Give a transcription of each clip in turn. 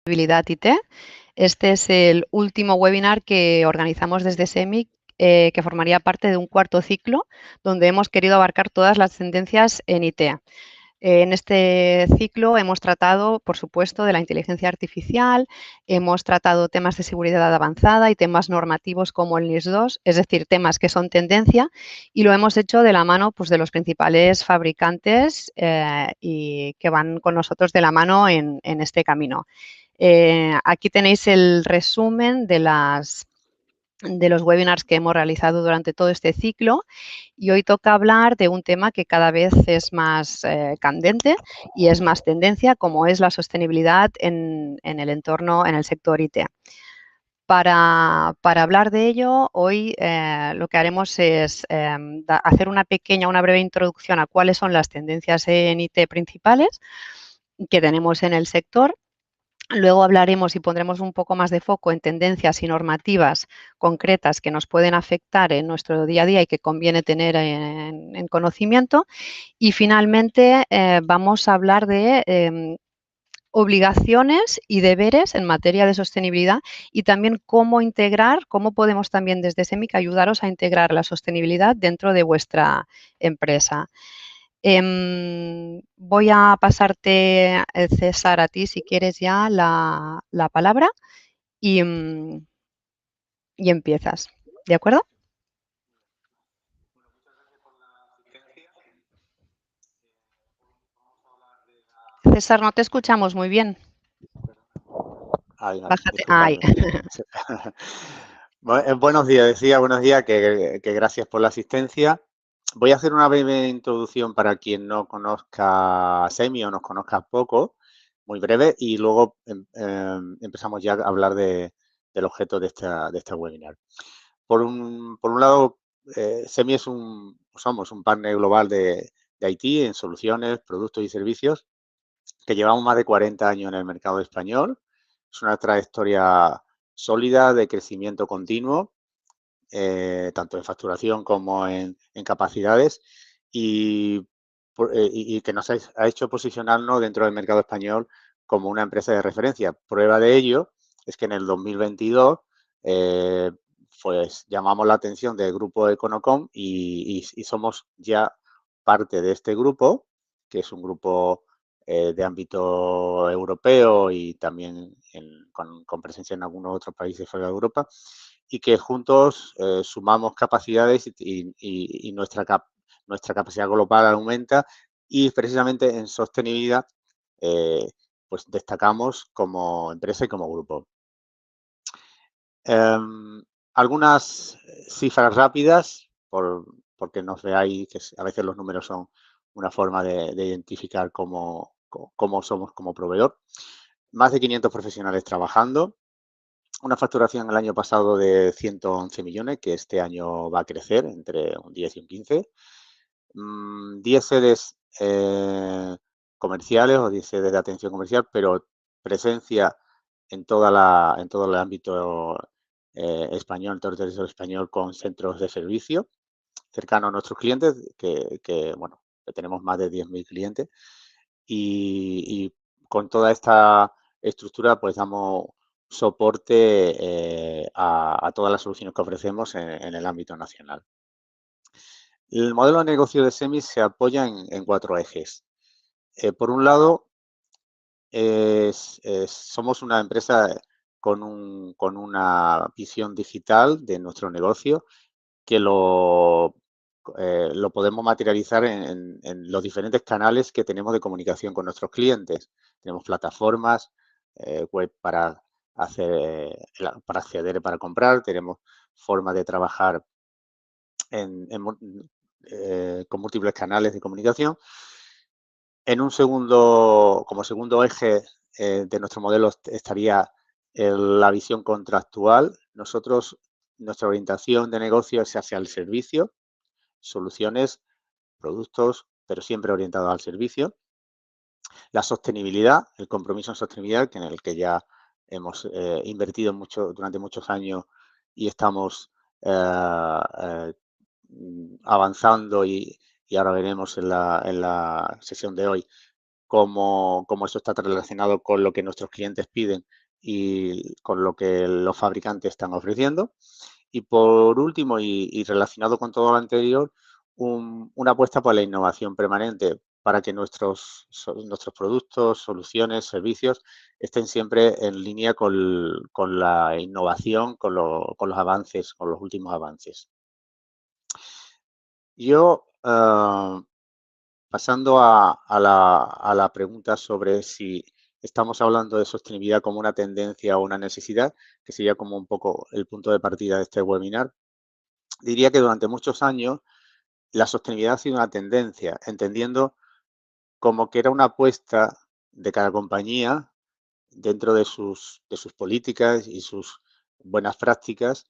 Sostenibilidad IT. Este es el último webinar que organizamos desde SEMIC, que formaría parte de un cuarto ciclo, donde hemos querido abarcar todas las tendencias en IT. En este ciclo hemos tratado, por supuesto, de la inteligencia artificial, hemos tratado temas de seguridad avanzada y temas normativos como el NIS2, es decir, temas que son tendencia, y lo hemos hecho de la mano, pues, de los principales fabricantes y que van con nosotros de la mano en este camino. Aquí tenéis el resumen de los webinars que hemos realizado durante todo este ciclo, y hoy toca hablar de un tema que cada vez es más candente y es más tendencia, como es la sostenibilidad en el entorno, en el sector IT. Para hablar de ello, hoy lo que haremos es hacer una breve introducción a cuáles son las tendencias en IT principales que tenemos en el sector. Luego hablaremos y pondremos un poco más de foco en tendencias y normativas concretas que nos pueden afectar en nuestro día a día y que conviene tener en conocimiento. Y finalmente vamos a hablar de obligaciones y deberes en materia de sostenibilidad y también cómo podemos también desde SEMIC ayudaros a integrar la sostenibilidad dentro de vuestra empresa. Voy a pasarte, César, a ti, si quieres ya la palabra y empiezas. ¿De acuerdo? César, no te escuchamos muy bien. Bájate. Ay. Disculpadme. Buenos días, decía, buenos días, que gracias por la asistencia. Voy a hacer una breve introducción para quien no conozca SEMI o nos conozca poco, muy breve, y luego empezamos ya a hablar del objeto de esta webinar. Por un lado, SEMI somos un partner global de IT en soluciones, productos y servicios que llevamos más de 40 años en el mercado español. Es una trayectoria sólida de crecimiento continuo, tanto en facturación como en capacidades, y que nos ha hecho posicionarnos dentro del mercado español como una empresa de referencia. Prueba de ello es que en el 2022 pues llamamos la atención del grupo Econocom y somos ya parte de este grupo, que es un grupo de ámbito europeo y también con presencia en algunos otros países fuera de Europa, y que juntos sumamos capacidades y nuestra capacidad global aumenta, y precisamente en sostenibilidad pues destacamos como empresa y como grupo. Algunas cifras rápidas porque nos veáis que a veces los números son una forma de identificar cómo somos como proveedor. Más de 500 profesionales trabajando, una facturación el año pasado de 111 millones, que este año va a crecer entre un 10 y un 15. 10 sedes comerciales o 10 sedes de atención comercial, pero presencia en todo el ámbito español, en todo el territorio español, con centros de servicio cercanos a nuestros clientes, bueno, que tenemos más de 10.000 clientes, y con toda esta estructura pues damos soporte a todas las soluciones que ofrecemos en el ámbito nacional. El modelo de negocio de SEMI se apoya en 4 ejes. Por un lado, somos una empresa con una visión digital de nuestro negocio que lo podemos materializar en los diferentes canales que tenemos de comunicación con nuestros clientes. Tenemos plataformas web para acceder, para comprar, tenemos formas de trabajar con múltiples canales de comunicación. Como segundo eje de nuestro modelo estaría la visión contractual. Nuestra orientación de negocio es hacia el servicio, soluciones, productos, pero siempre orientados al servicio. La sostenibilidad, el compromiso en sostenibilidad, en el que ya hemos invertido durante muchos años y estamos avanzando, y ahora veremos en la sesión de hoy cómo eso está relacionado con lo que nuestros clientes piden y con lo que los fabricantes están ofreciendo. Y por último, y relacionado con todo lo anterior, una apuesta por la innovación permanente para que nuestros productos, soluciones, servicios estén siempre en línea con la innovación, con los avances, con los últimos avances. Yo, pasando a la pregunta sobre si estamos hablando de sostenibilidad como una tendencia o una necesidad, que sería como un poco el punto de partida de este webinar, diría que durante muchos años la sostenibilidad ha sido una tendencia, entendiendo como que era una apuesta de cada compañía dentro de sus políticas y sus buenas prácticas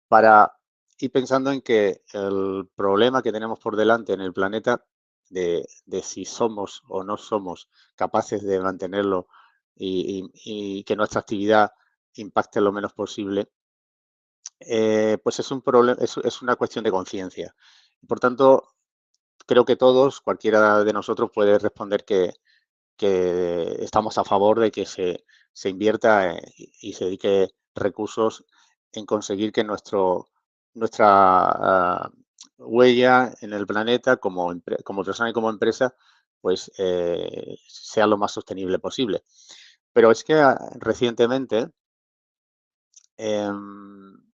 para ir pensando en que el problema que tenemos por delante en el planeta de si somos o no somos capaces de mantenerlo y que nuestra actividad impacte lo menos posible, pues es un problema, es una cuestión de conciencia. Por tanto, creo que todos, cualquiera de nosotros puede responder que estamos a favor de que se invierta y se dedique recursos en conseguir que nuestra huella en el planeta como persona y como empresa pues sea lo más sostenible posible. Pero es que recientemente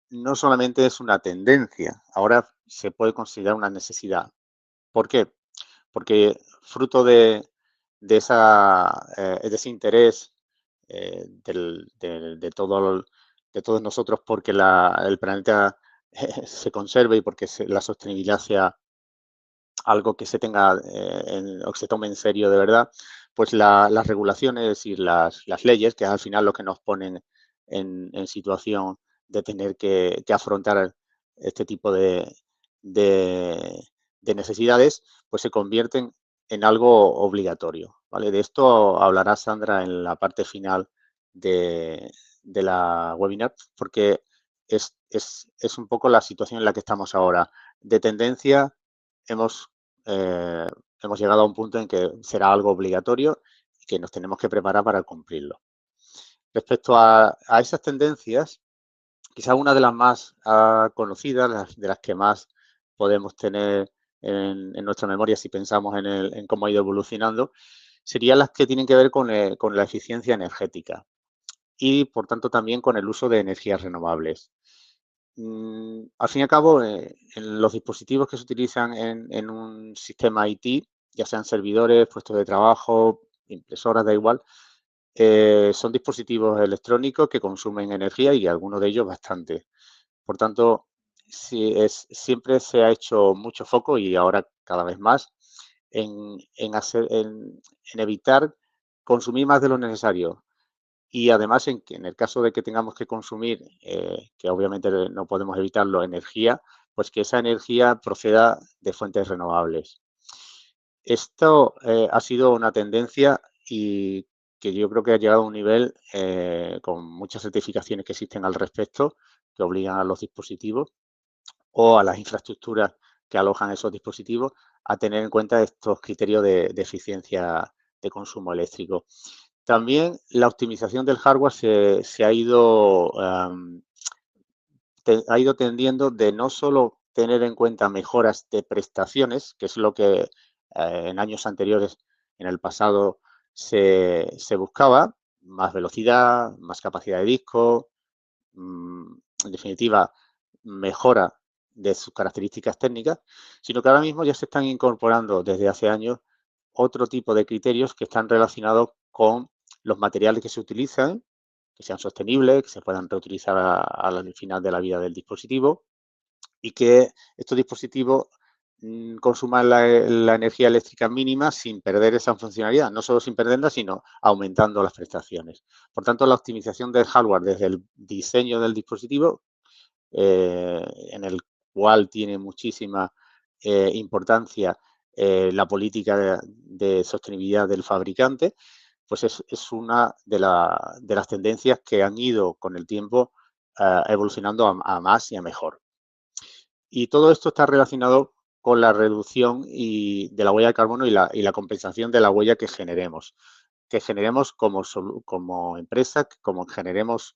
no solamente es una tendencia, ahora se puede considerar una necesidad. ¿Por qué? Porque fruto de ese interés de todos nosotros porque el planeta se conserve y porque la sostenibilidad sea algo que se tenga o que se tome en serio de verdad, pues las regulaciones y las leyes, que es al final lo que nos ponen en situación de tener que afrontar este tipo de, de necesidades, pues se convierten en algo obligatorio, ¿vale? De esto hablará Sandra en la parte final de la webinar, porque es un poco la situación en la que estamos ahora. De tendencia, hemos, eh, hemos llegado a un punto en que será algo obligatorio y que nos tenemos que preparar para cumplirlo. Respecto a esas tendencias, quizá una de las más conocidas, de las que más podemos tener en nuestra memoria si pensamos en cómo ha ido evolucionando, serían las que tienen que ver con la eficiencia energética y, por tanto, también con el uso de energías renovables. Al fin y al cabo, en los dispositivos que se utilizan en un sistema IT, ya sean servidores, puestos de trabajo, impresoras, da igual, son dispositivos electrónicos que consumen energía y algunos de ellos bastante. Por tanto, siempre se ha hecho mucho foco y ahora cada vez más en evitar consumir más de lo necesario. Y además, en el caso de que tengamos que consumir, que obviamente no podemos evitarlo, energía, pues que esa energía proceda de fuentes renovables. Esto ha sido una tendencia y que yo creo que ha llegado a un nivel con muchas certificaciones que existen al respecto, que obligan a los dispositivos o a las infraestructuras que alojan esos dispositivos a tener en cuenta estos criterios de eficiencia de consumo eléctrico. También la optimización del hardware se ha ido tendiendo de no solo tener en cuenta mejoras de prestaciones, que es lo que en años anteriores, en el pasado, se buscaba, más velocidad, más capacidad de disco, en definitiva, mejora de sus características técnicas, sino que ahora mismo ya se están incorporando desde hace años otro tipo de criterios que están relacionados con los materiales que se utilizan, que sean sostenibles, que se puedan reutilizar al final de la vida del dispositivo y que estos dispositivos consuman la energía eléctrica mínima sin perder esa funcionalidad, no solo sin perderla, sino aumentando las prestaciones. Por tanto, la optimización del hardware desde el diseño del dispositivo, en el cual tiene muchísima importancia la política de sostenibilidad del fabricante, pues es una de las tendencias que han ido con el tiempo evolucionando a más y a mejor. Y todo esto está relacionado con la reducción de la huella de carbono y la compensación de la huella que generemos como empresa, como generemos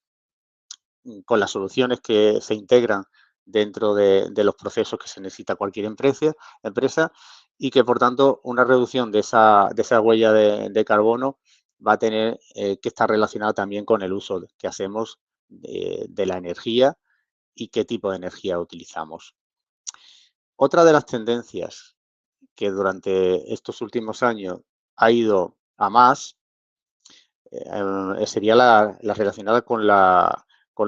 con las soluciones que se integran dentro de los procesos que se necesita cualquier empresa y que, por tanto, una reducción de esa huella de carbono va a tener que estar relacionada también con el uso que hacemos de la energía y qué tipo de energía utilizamos. Otra de las tendencias que durante estos últimos años ha ido a más sería la relacionada con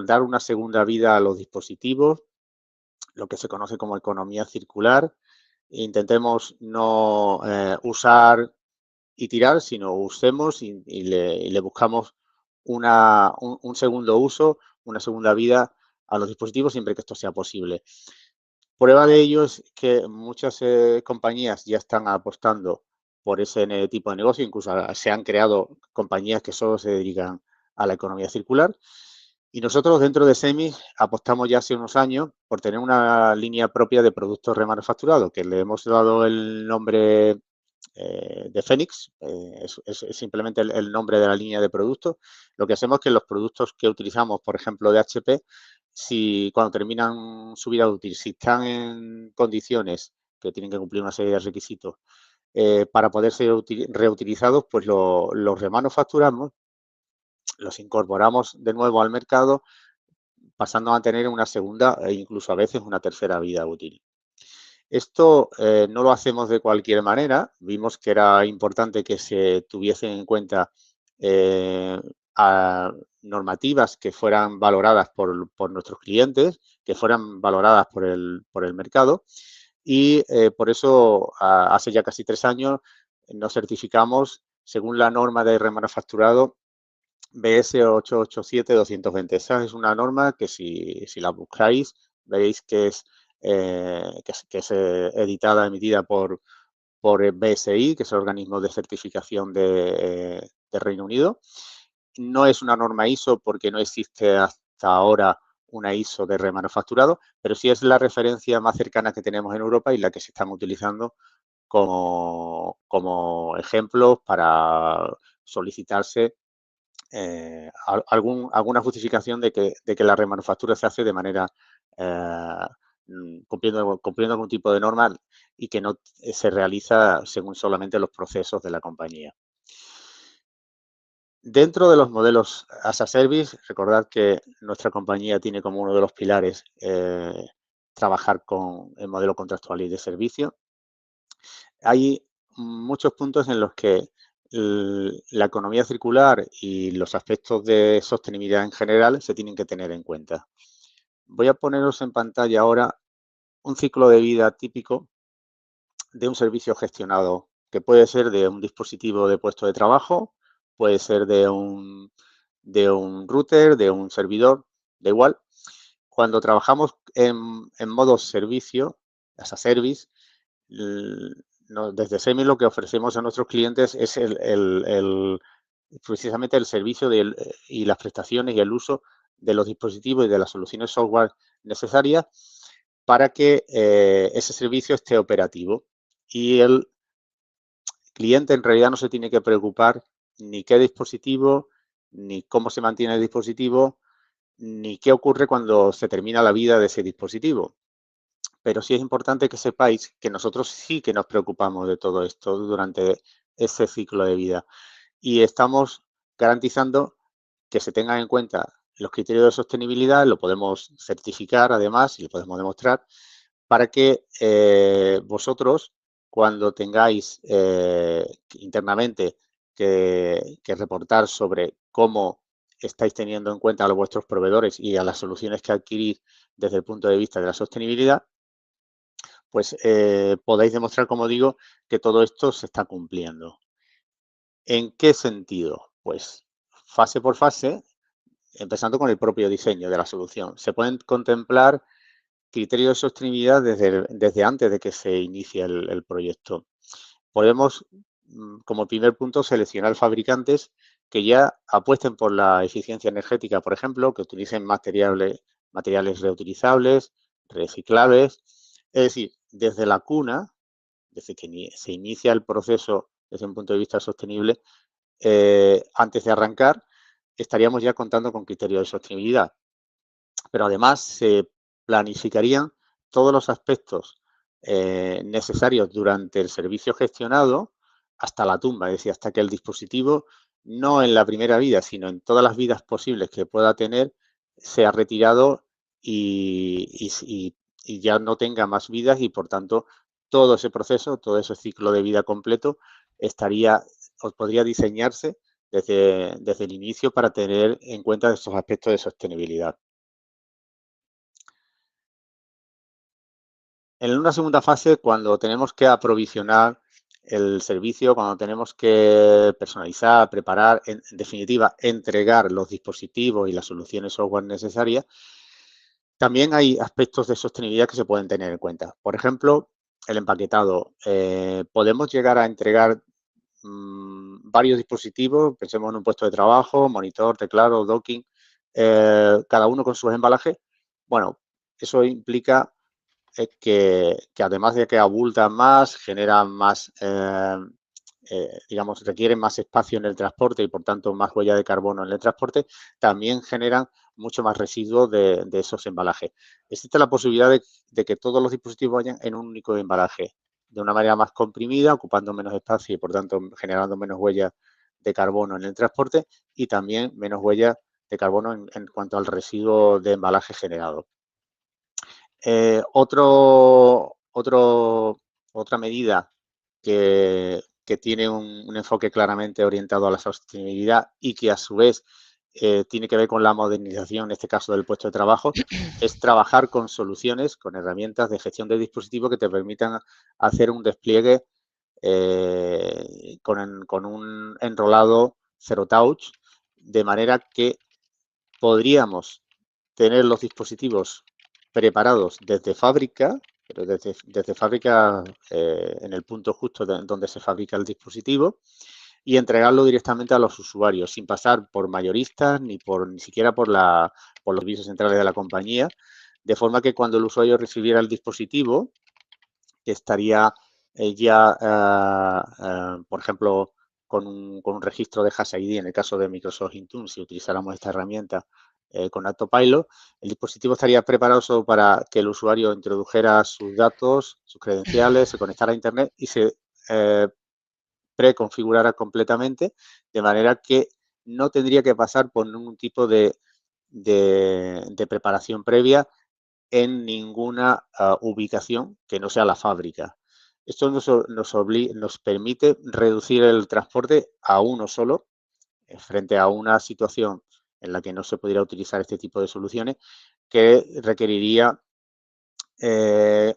dar una segunda vida a los dispositivos, lo que se conoce como economía circular. Intentemos no usar y tirar, sino usemos y le buscamos un segundo uso, una segunda vida a los dispositivos siempre que esto sea posible. Prueba de ello es que muchas compañías ya están apostando por ese tipo de negocio, incluso se han creado compañías que solo se dedican a la economía circular. Y nosotros dentro de SEMI apostamos ya hace unos años por tener una línea propia de productos remanufacturados, que le hemos dado el nombre de Fénix, es simplemente el nombre de la línea de productos. Lo que hacemos es que los productos que utilizamos, por ejemplo, de HP, si cuando terminan su vida útil, si están en condiciones que tienen que cumplir una serie de requisitos para poder ser reutilizados, pues los remanufacturamos, los incorporamos de nuevo al mercado, pasando a tener una segunda e incluso a veces una tercera vida útil. Esto no lo hacemos de cualquier manera. Vimos que era importante que se tuviesen en cuenta normativas que fueran valoradas por nuestros clientes, que fueran valoradas por el mercado. Y por eso, hace ya casi 3 años, nos certificamos según la norma de remanufacturado BS 887-220. Esa es una norma que si la buscáis, veis que es editada, emitida por BSI, que es el organismo de certificación de Reino Unido. No es una norma ISO porque no existe hasta ahora una ISO de remanufacturado, pero sí es la referencia más cercana que tenemos en Europa y la que se están utilizando como ejemplos para solicitarse alguna justificación de que la remanufactura se hace de manera cumpliendo algún tipo de norma y que no se realiza según solamente los procesos de la compañía. Dentro de los modelos as a service, recordad que nuestra compañía tiene como uno de los pilares trabajar con el modelo contractual y de servicio. Hay muchos puntos en los que la economía circular y los aspectos de sostenibilidad en general se tienen que tener en cuenta. Voy a poneros en pantalla ahora un ciclo de vida típico de un servicio gestionado, que puede ser de un dispositivo de puesto de trabajo, puede ser de un router, de un servidor, da igual. Cuando trabajamos en modo servicio, as a service, desde SEMI lo que ofrecemos a nuestros clientes es precisamente el servicio y las prestaciones y el uso de los dispositivos y de las soluciones software necesarias para que ese servicio esté operativo. Y el cliente en realidad no se tiene que preocupar ni qué dispositivo, ni cómo se mantiene el dispositivo, ni qué ocurre cuando se termina la vida de ese dispositivo. Pero sí es importante que sepáis que nosotros sí que nos preocupamos de todo esto durante ese ciclo de vida y estamos garantizando que se tengan en cuenta los criterios de sostenibilidad, lo podemos certificar además y lo podemos demostrar para que vosotros cuando tengáis internamente que reportar sobre cómo estáis teniendo en cuenta a vuestros proveedores y a las soluciones que adquirís desde el punto de vista de la sostenibilidad, pues podéis demostrar, como digo, que todo esto se está cumpliendo. ¿En qué sentido? Pues fase por fase, empezando con el propio diseño de la solución. Se pueden contemplar criterios de sostenibilidad desde antes de que se inicie el proyecto. Podemos, como primer punto, seleccionar fabricantes que ya apuesten por la eficiencia energética, por ejemplo, que utilicen materiales reutilizables, reciclables. Es decir, desde la cuna, desde que se inicia el proceso desde un punto de vista sostenible, antes de arrancar, estaríamos ya contando con criterios de sostenibilidad. Pero además se planificarían todos los aspectos necesarios durante el servicio gestionado hasta la tumba, es decir, hasta que el dispositivo, no en la primera vida, sino en todas las vidas posibles que pueda tener, sea retirado y ya no tenga más vidas y, por tanto, todo ese proceso, todo ese ciclo de vida completo estaría o podría diseñarse desde el inicio para tener en cuenta estos aspectos de sostenibilidad. En una segunda fase, cuando tenemos que aprovisionar el servicio, cuando tenemos que personalizar, preparar, en definitiva, entregar los dispositivos y las soluciones software necesarias, también hay aspectos de sostenibilidad que se pueden tener en cuenta. Por ejemplo, el empaquetado. Podemos llegar a entregar varios dispositivos, pensemos en un puesto de trabajo, monitor, teclado, docking, cada uno con sus embalajes. Bueno, eso implica que además de que abultan más, generan más, digamos, requieren más espacio en el transporte y por tanto más huella de carbono en el transporte, también generan mucho más residuos de esos embalajes. Existe la posibilidad de que todos los dispositivos vayan en un único embalaje, de una manera más comprimida, ocupando menos espacio y por tanto generando menos huellas de carbono en el transporte y también menos huellas de carbono en cuanto al residuo de embalaje generado. Otra medida que tiene un enfoque claramente orientado a la sostenibilidad y que a su vez tiene que ver con la modernización, en este caso del puesto de trabajo, es trabajar con soluciones, con herramientas de gestión de dispositivos que te permitan hacer un despliegue con un enrolado zero touch, de manera que podríamos tener los dispositivos preparados desde fábrica, pero desde fábrica en el punto justo donde se fabrica el dispositivo y entregarlo directamente a los usuarios sin pasar por mayoristas ni siquiera por los servicios centrales de la compañía, de forma que cuando el usuario recibiera el dispositivo estaría por ejemplo, con un registro de Hash ID, en el caso de Microsoft Intune, si utilizáramos esta herramienta con Autopilot, el dispositivo estaría preparado solo para que el usuario introdujera sus datos, sus credenciales, se conectara a Internet y se preconfigurara completamente, de manera que no tendría que pasar por ningún tipo de preparación previa en ninguna ubicación que no sea la fábrica. Esto nos permite reducir el transporte a uno solo frente a una situación en la que no se pudiera utilizar este tipo de soluciones que requeriría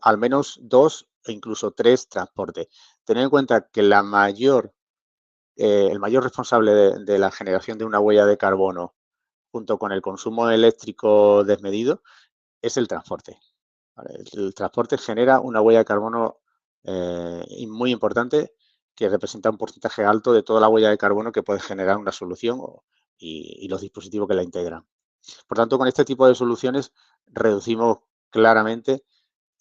al menos 2 e incluso 3 transportes. Tener en cuenta que el mayor responsable de la generación de una huella de carbono junto con el consumo eléctrico desmedido es el transporte. El transporte genera una huella de carbono muy importante que representa un porcentaje alto de toda la huella de carbono que puede generar una solución y los dispositivos que la integran. Por tanto, con este tipo de soluciones reducimos claramente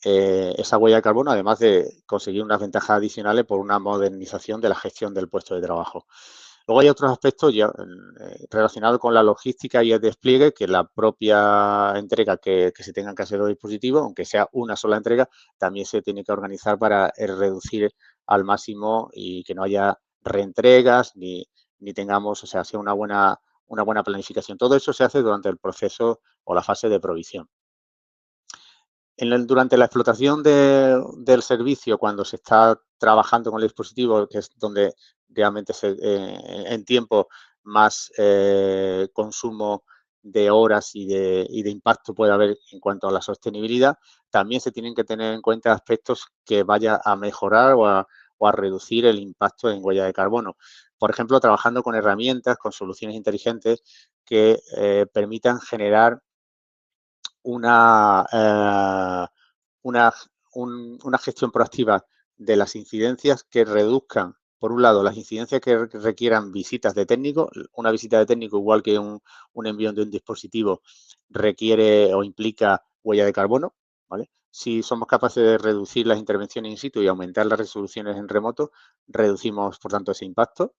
esa huella de carbono, además de conseguir unas ventajas adicionales por una modernización de la gestión del puesto de trabajo. Luego hay otros aspectos ya relacionados con la logística y el despliegue, que la propia entrega que se tengan que hacer los dispositivos, aunque sea una sola entrega, también se tiene que organizar para reducir al máximo y que no haya reentregas ni tengamos, o sea, sea una buena planificación. Todo eso se hace durante el proceso o la fase de provisión. Durante la explotación del servicio, cuando se está trabajando con el dispositivo, que es donde realmente en tiempo más consumo de horas y de impacto puede haber en cuanto a la sostenibilidad, también se tienen que tener en cuenta aspectos que vaya a mejorar o a reducir el impacto en huella de carbono. Por ejemplo, trabajando con herramientas, con soluciones inteligentes que permitan generar una gestión proactiva de las incidencias que reduzcan, por un lado, las incidencias que requieran visitas de técnico. Una visita de técnico, igual que un envío de un dispositivo, requiere o implica huella de carbono, ¿vale? Si somos capaces de reducir las intervenciones in situ y aumentar las resoluciones en remoto, reducimos, por tanto, ese impacto.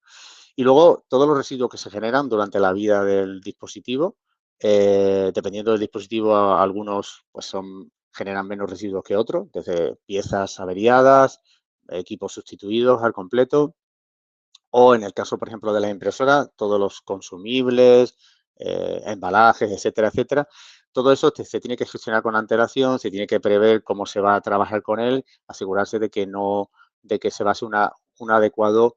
Y luego, todos los residuos que se generan durante la vida del dispositivo, dependiendo del dispositivo, algunos pues generan menos residuos que otros, desde piezas averiadas, equipos sustituidos al completo, o en el caso, por ejemplo, de la impresora, todos los consumibles, embalajes, etcétera, etcétera. Todo eso se tiene que gestionar con antelación, se tiene que prever cómo se va a trabajar con él, asegurarse de que se base un adecuado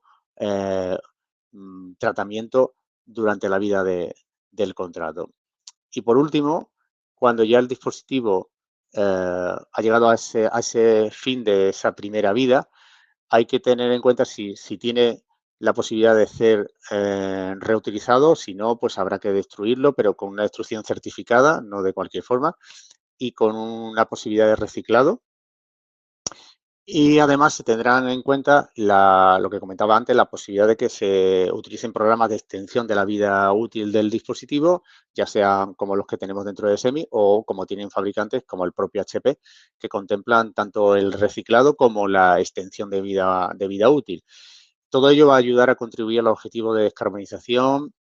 tratamiento durante la vida del contrato. Y por último, cuando ya el dispositivo ha llegado a ese fin de esa primera vida, hay que tener en cuenta si tiene la posibilidad de ser reutilizado, si no, pues habrá que destruirlo, pero con una destrucción certificada, no de cualquier forma, y con una posibilidad de reciclado. Y además se tendrán en cuenta lo que comentaba antes, la posibilidad de que se utilicen programas de extensión de la vida útil del dispositivo, ya sean como los que tenemos dentro de SEMI o como tienen fabricantes como el propio HP, que contemplan tanto el reciclado como la extensión de vida útil. Todo ello va a ayudar a contribuir al objetivo de descarbonización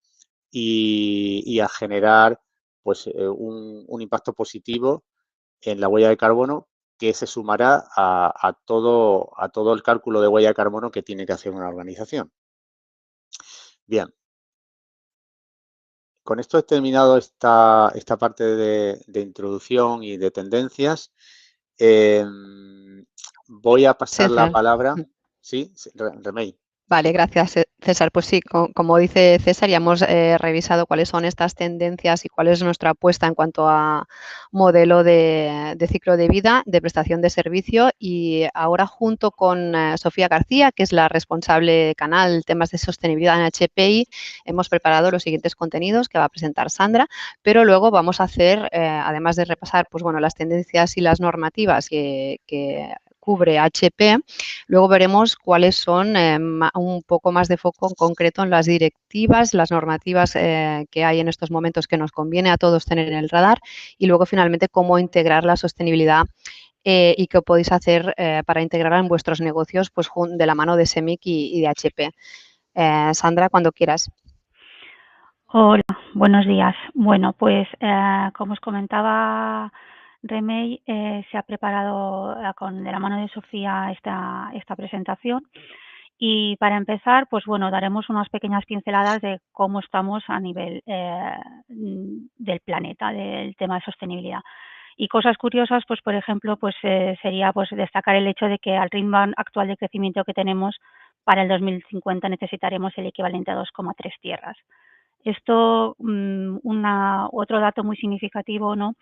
y a generar pues, un impacto positivo en la huella de carbono que se sumará a todo el cálculo de huella de carbono que tiene que hacer una organización. Bien, con esto he terminado esta parte de introducción y de tendencias. Voy a pasar la César. palabra. Sí, Remey. Vale, gracias, César. Pues sí, como dice César, ya hemos revisado cuáles son estas tendencias y cuál es nuestra apuesta en cuanto a modelo de ciclo de vida, de prestación de servicio. Y ahora, junto con Sofía García, que es la responsable de canal temas de sostenibilidad en HPI, hemos preparado los siguientes contenidos que va a presentar Sandra, pero luego vamos a hacer, además de repasar pues, bueno, las tendencias y las normativas que cubre HP, luego veremos cuáles son un poco más de foco en concreto en las directivas, las normativas que hay en estos momentos que nos conviene a todos tener en el radar y luego finalmente cómo integrar la sostenibilidad y qué podéis hacer para integrarla en vuestros negocios pues, de la mano de SEMIC y de HP. Sandra, cuando quieras. Hola, buenos días. Bueno, pues como os comentaba Remey, se ha preparado de la mano de Sofía esta presentación. Y para empezar, pues bueno, daremos unas pequeñas pinceladas de cómo estamos a nivel del planeta, del tema de sostenibilidad. Y cosas curiosas, pues por ejemplo, pues sería pues destacar el hecho de que al ritmo actual de crecimiento que tenemos, para el 2050 necesitaremos el equivalente a 2,3 tierras. Esto, otro dato muy significativo, ¿no?,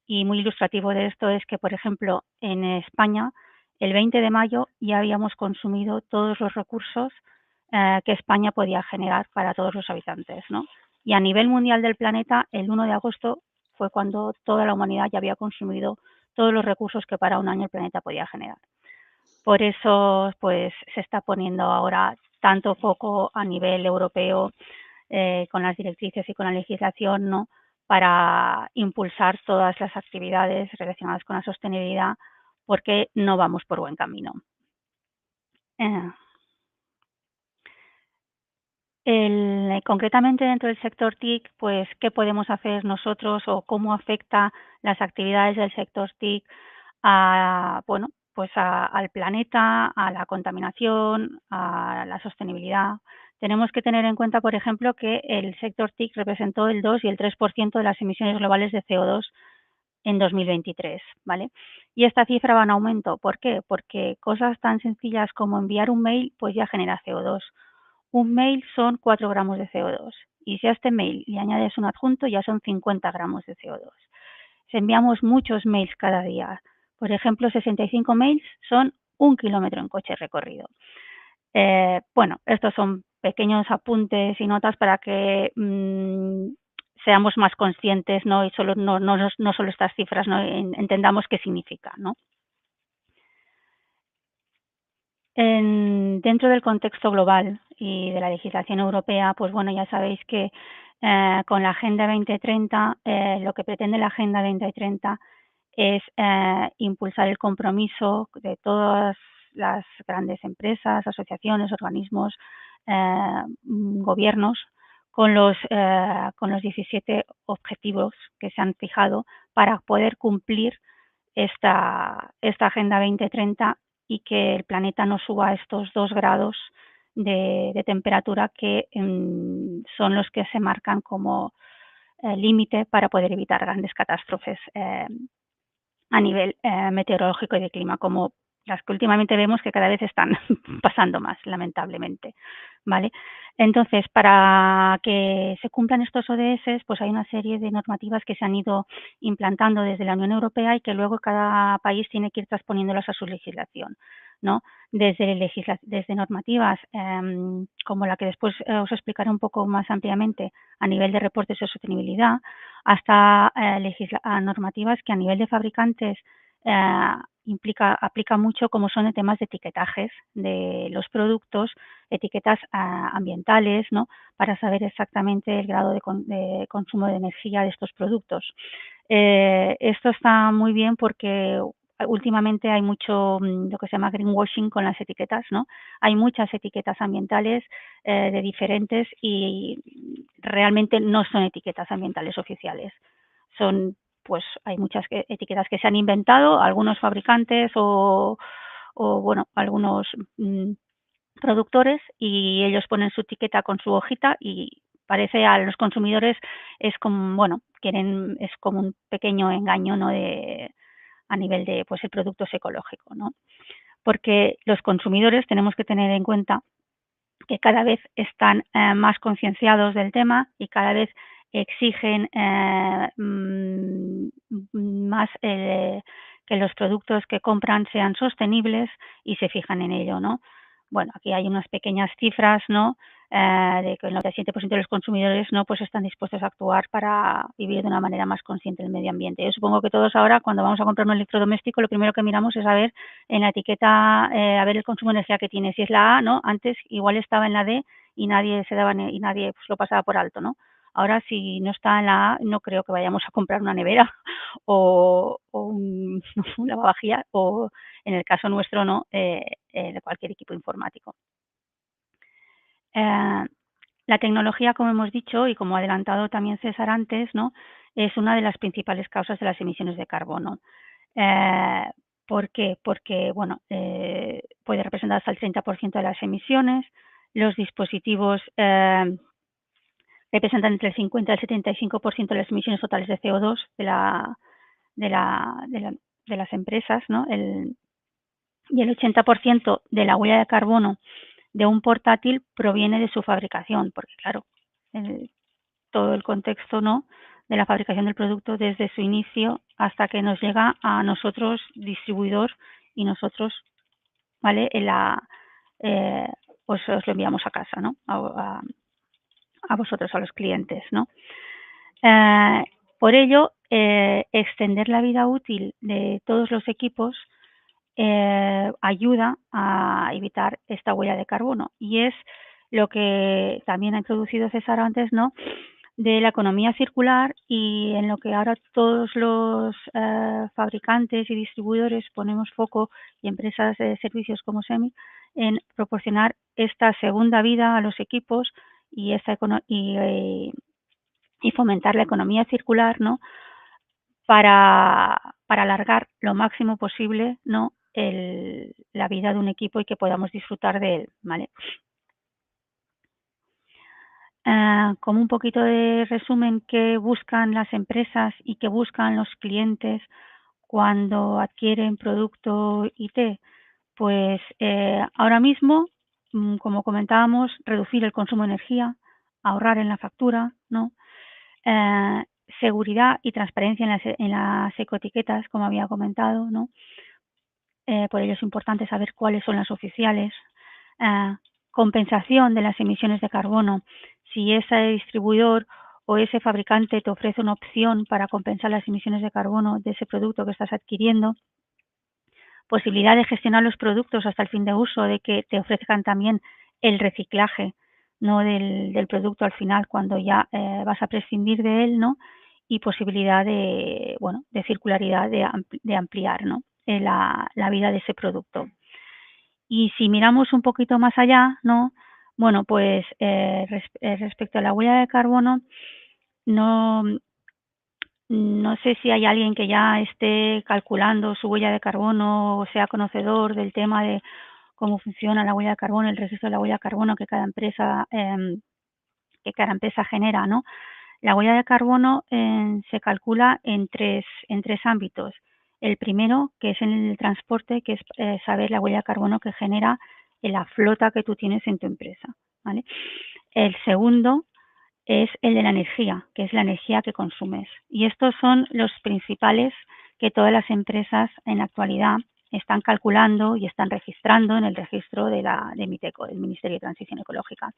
y muy ilustrativo de esto es que, por ejemplo, en España, el 20 de mayo ya habíamos consumido todos los recursos que España podía generar para todos los habitantes, ¿no? Y a nivel mundial del planeta, el 1 de agosto fue cuando toda la humanidad ya había consumido todos los recursos que para un año el planeta podía generar. Por eso, pues, se está poniendo ahora tanto foco a nivel europeo con las directrices y con la legislación, ¿no?, para impulsar todas las actividades relacionadas con la sostenibilidad, porque no vamos por buen camino. Concretamente dentro del sector TIC, pues, ¿qué podemos hacer nosotros o cómo afecta las actividades del sector TIC bueno, pues al planeta, a la contaminación, a la sostenibilidad? Tenemos que tener en cuenta, por ejemplo, que el sector TIC representó el 2 y el 3% de las emisiones globales de CO2 en 2023, ¿vale? Y esta cifra va en aumento. ¿Por qué? Porque cosas tan sencillas como enviar un mail, pues ya genera CO2. Un mail son 4 gramos de CO2 y si a este mail le añades un adjunto ya son 50 gramos de CO2. Si enviamos muchos mails cada día, por ejemplo 65 mails son 1 kilómetro en coche recorrido. Bueno, estos son pequeños apuntes y notas para que seamos más conscientes, ¿no? Y no solo estas cifras, ¿no?, entendamos qué significa, ¿no? Dentro del contexto global y de la legislación europea, pues bueno, ya sabéis que con la Agenda 2030, lo que pretende la Agenda 2030 es impulsar el compromiso de todas las grandes empresas, asociaciones, organismos, gobiernos, con los 17 objetivos que se han fijado para poder cumplir esta Agenda 2030 y que el planeta no suba a estos 2 grados de temperatura que son los que se marcan como límite para poder evitar grandes catástrofes a nivel meteorológico y de clima, como las que últimamente vemos que cada vez están pasando más, lamentablemente, ¿vale? Entonces, para que se cumplan estos ODS, pues hay una serie de normativas que se han ido implantando desde la Unión Europea y que luego cada país tiene que ir transponiéndolas a su legislación, ¿no? Desde normativas como la que después os explicaré un poco más ampliamente a nivel de reportes de sostenibilidad, hasta normativas que a nivel de fabricantes aplica mucho, como son en temas de etiquetajes de los productos, etiquetas ambientales, ¿no? Para saber exactamente el grado de consumo de energía de estos productos. Esto está muy bien porque últimamente hay mucho lo que se llama greenwashing con las etiquetas, ¿no? Hay muchas etiquetas ambientales de diferentes y realmente no son etiquetas ambientales oficiales. Son, pues, hay muchas etiquetas que se han inventado, algunos fabricantes o bueno, algunos productores, y ellos ponen su etiqueta con su hojita y parece a los consumidores es como, bueno, es como un pequeño engaño, ¿no? A nivel de, pues, el producto es ecológico, ¿no? Porque los consumidores tenemos que tener en cuenta que cada vez están más concienciados del tema y cada vez exigen más que los productos que compran sean sostenibles y se fijan en ello, ¿no? Bueno, aquí hay unas pequeñas cifras, ¿no? De que el 97% de los consumidores, ¿no? Pues están dispuestos a actuar para vivir de una manera más consciente del medio ambiente. Yo supongo que todos ahora, cuando vamos a comprar un electrodoméstico, lo primero que miramos es a ver en la etiqueta, a ver el consumo de energía que tiene. Si es la A, ¿no? Antes igual estaba en la D y nadie pues, lo pasaba por alto, ¿no? Ahora, si no está en la A, no creo que vayamos a comprar una nevera o un lavavajillas o, en el caso nuestro, ¿no? Cualquier equipo informático. La tecnología, como hemos dicho y como ha adelantado también César antes, ¿no? Es una de las principales causas de las emisiones de carbono. ¿Por qué? Porque, bueno, puede representar hasta el 30% de las emisiones. Los dispositivos representan entre el 50 y el 75% de las emisiones totales de CO2 de las empresas, ¿no? Y el 80% de la huella de carbono de un portátil proviene de su fabricación, porque claro, todo el contexto, ¿no? De la fabricación del producto desde su inicio hasta que nos llega a nosotros, distribuidor, y nosotros, ¿vale? Pues os lo enviamos a casa, ¿no? A vosotros, a los clientes, ¿no? Por ello, extender la vida útil de todos los equipos ayuda a evitar esta huella de carbono, y es lo que también ha introducido César antes, ¿no? De la economía circular, y en lo que ahora todos los fabricantes y distribuidores ponemos foco, y empresas de servicios como SEMIC, en proporcionar esta segunda vida a los equipos y fomentar la economía circular, ¿no? Para alargar lo máximo posible, ¿no? La vida de un equipo y que podamos disfrutar de él, ¿vale? Como un poquito de resumen, ¿qué buscan las empresas y qué buscan los clientes cuando adquieren producto IT? Pues ahora mismo, como comentábamos, reducir el consumo de energía, ahorrar en la factura, ¿no? Seguridad y transparencia en las ecoetiquetas, como había comentado, ¿no? Por ello es importante saber cuáles son las oficiales. Compensación de las emisiones de carbono. Si ese distribuidor o ese fabricante te ofrece una opción para compensar las emisiones de carbono de ese producto que estás adquiriendo. Posibilidad de gestionar los productos hasta el fin de uso, de que te ofrezcan también el reciclaje, ¿no? del producto al final, cuando ya vas a prescindir de él, ¿no? y posibilidad de, bueno, de circularidad, de ampliar, ¿no? La vida de ese producto. Y si miramos un poquito más allá, ¿no? Bueno, pues respecto a la huella de carbono, no sé si hay alguien que ya esté calculando su huella de carbono o sea conocedor del tema de cómo funciona la huella de carbono, el registro de la huella de carbono que cada empresa genera, ¿no? La huella de carbono se calcula en tres ámbitos. El primero, que es en el transporte, que es saber la huella de carbono que genera en la flota que tú tienes en tu empresa, ¿vale? El segundo es el de la energía, que es la energía que consumes. Y estos son los principales que todas las empresas en la actualidad están calculando y están registrando en el registro de MITECO, del Ministerio de Transición Ecológica.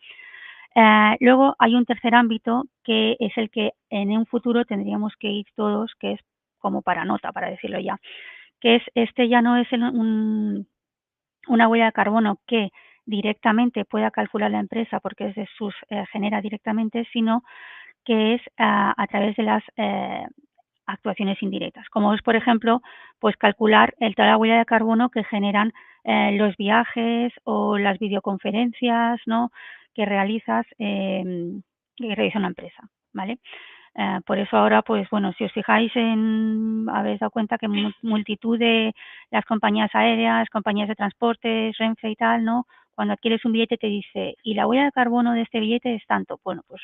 Luego hay un tercer ámbito que es el que en un futuro tendríamos que ir todos, que es como para nota, para decirlo ya, que es ya no es una huella de carbono que directamente pueda calcular la empresa porque es de sus genera directamente, sino que es a través de las actuaciones indirectas, como es, por ejemplo, pues calcular toda la huella de carbono que generan los viajes o las videoconferencias, ¿no?, que realiza una empresa, ¿vale? Por eso ahora, pues bueno, si os fijáis habéis dado cuenta que multitud de las compañías aéreas, compañías de transportes, Renfe y tal, ¿no?, cuando adquieres un billete te dice, ¿y la huella de carbono de este billete es tanto? Bueno, pues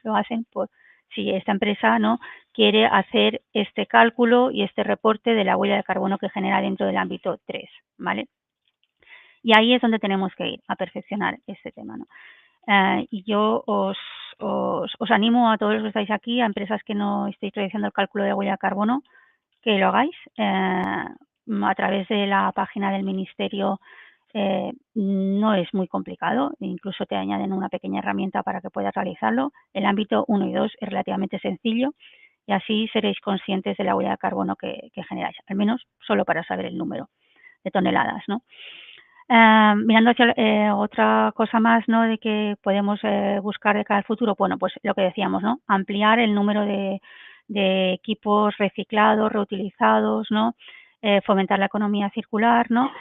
lo hacen por si esta empresa, ¿no?, quiere hacer este cálculo y este reporte de la huella de carbono que genera dentro del ámbito 3, ¿vale? Y ahí es donde tenemos que ir a perfeccionar este tema, ¿no? Y yo os animo a todos los que estáis aquí, a empresas que no estéis realizando el cálculo de huella de carbono, que lo hagáis a través de la página del Ministerio. No es muy complicado, incluso te añaden una pequeña herramienta para que puedas realizarlo. El ámbito 1 y 2 es relativamente sencillo y así seréis conscientes de la huella de carbono que generáis, al menos solo para saber el número de toneladas, ¿no? Mirando hacia otra cosa más, ¿no?, de que podemos buscar de cara al futuro, bueno, pues lo que decíamos, ¿no?, ampliar el número de equipos reciclados, reutilizados, ¿no?, fomentar la economía circular, ¿no?,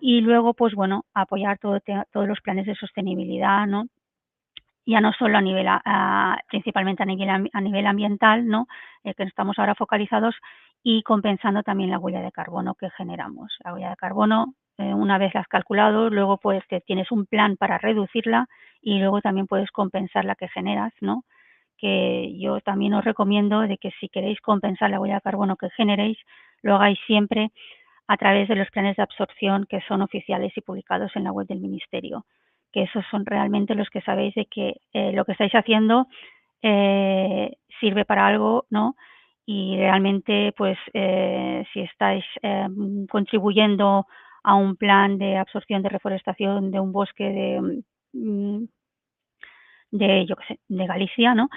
y luego, pues bueno, apoyar todos los planes de sostenibilidad, ¿no?, ya no solo a nivel, principalmente a nivel ambiental, ¿no?, que estamos ahora focalizados, y compensando también la huella de carbono que generamos. La huella de carbono, una vez la has calculado, luego pues tienes un plan para reducirla y luego también puedes compensar la que generas, ¿no?, que yo también os recomiendo de que si queréis compensar la huella de carbono que generéis, lo hagáis siempre a través de los planes de absorción que son oficiales y publicados en la web del Ministerio, que esos son realmente los que sabéis de que lo que estáis haciendo sirve para algo, ¿no? Y realmente, pues, si estáis contribuyendo a un plan de absorción de reforestación de un bosque yo qué sé, de Galicia, ¿no?,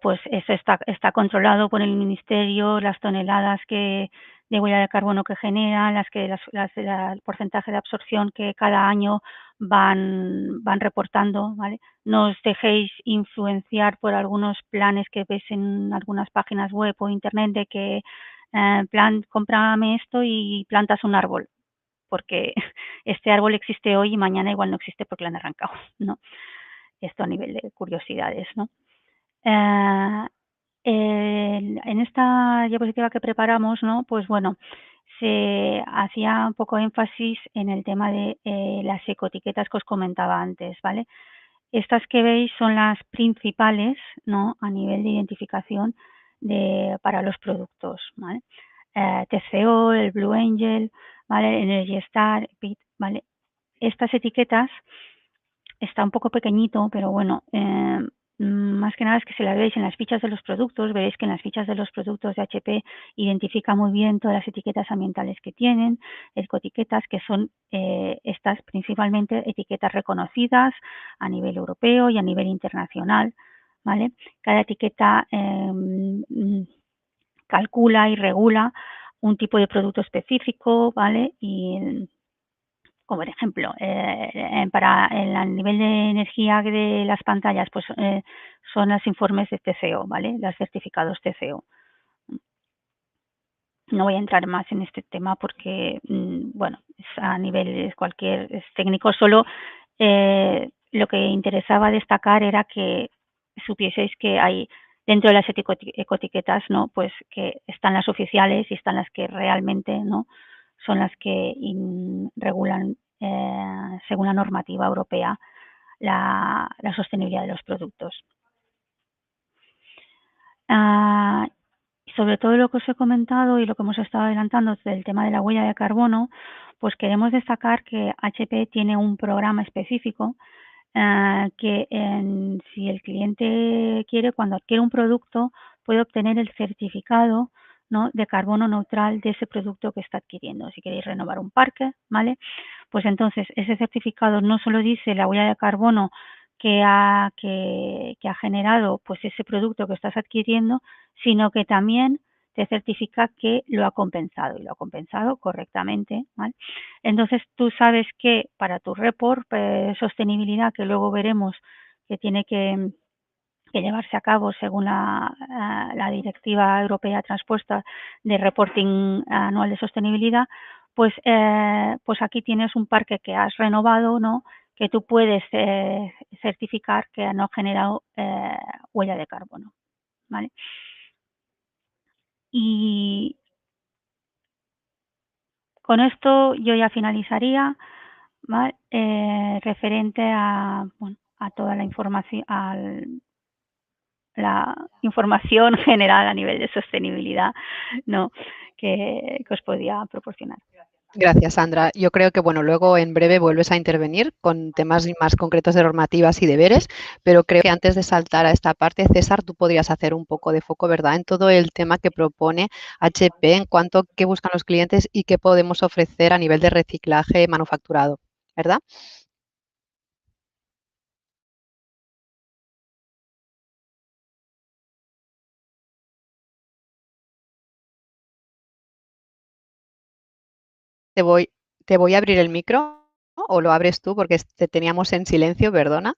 pues eso está controlado por el Ministerio, las toneladas de huella de carbono que generan, el porcentaje de absorción que cada año van reportando, ¿vale? No os dejéis influenciar por algunos planes que ves en algunas páginas web o internet de que, plan, cómprame esto y plantas un árbol, porque este árbol existe hoy y mañana igual no existe porque lo han arrancado, ¿no? Esto a nivel de curiosidades, ¿no? En esta diapositiva que preparamos, ¿no?, pues bueno, se hacía un poco énfasis en el tema de las ecoetiquetas que os comentaba antes, ¿vale? Estas que veis son las principales, ¿no?, a nivel de identificación para los productos, ¿vale? TCO, el Blue Angel, ¿vale?, Energy Star, PIT, ¿vale? Estas etiquetas está un poco pequeñito, pero bueno, más que nada es que si las veis en las fichas de los productos, veréis que en las fichas de los productos de HP identifica muy bien todas las etiquetas ambientales que tienen, ecoetiquetas, que son estas principalmente etiquetas reconocidas a nivel europeo y a nivel internacional, ¿vale? Cada etiqueta calcula y regula un tipo de producto específico, ¿vale? Y como por ejemplo, para el nivel de energía de las pantallas, pues son los informes de TCO, ¿vale?, los certificados TCO. No voy a entrar más en este tema porque, bueno, es a nivel es técnico. Solo lo que interesaba destacar era que supieseis que hay dentro de las ecoetiquetas, ¿no? Pues que están las oficiales y están las que realmente, ¿no? Son las que regulan, según la normativa europea, la sostenibilidad de los productos. Sobre todo lo que os he comentado y lo que hemos estado adelantando del tema de la huella de carbono, pues queremos destacar que HP tiene un programa específico que si el cliente quiere, cuando adquiere un producto, puede obtener el certificado, ¿no?, de carbono neutral de ese producto que está adquiriendo. Si queréis renovar un parque, ¿vale? Pues entonces ese certificado no solo dice la huella de carbono que ha generado pues ese producto que estás adquiriendo, sino que también te certifica que lo ha compensado y lo ha compensado correctamente, ¿vale? Entonces tú sabes que para tu report sostenibilidad, que luego veremos que tiene que llevarse a cabo según la directiva europea transpuesta de reporting anual de sostenibilidad, pues aquí tienes un parque que has renovado, ¿no?, que tú puedes certificar que no ha generado huella de carbono, ¿vale? Y con esto yo ya finalizaría, ¿vale? Referente a, bueno, a toda la información, la información general a nivel de sostenibilidad, ¿no?, que os podía proporcionar. Gracias, Sandra. Yo creo que, bueno, luego en breve vuelves a intervenir con temas más concretos de normativas y deberes, pero creo que antes de saltar a esta parte, César, tú podrías hacer un poco de foco, ¿verdad?, en todo el tema que propone HP en cuanto a qué buscan los clientes y qué podemos ofrecer a nivel de reciclaje manufacturado, ¿verdad? Te voy a abrir el micro, o lo abres tú porque te teníamos en silencio, perdona.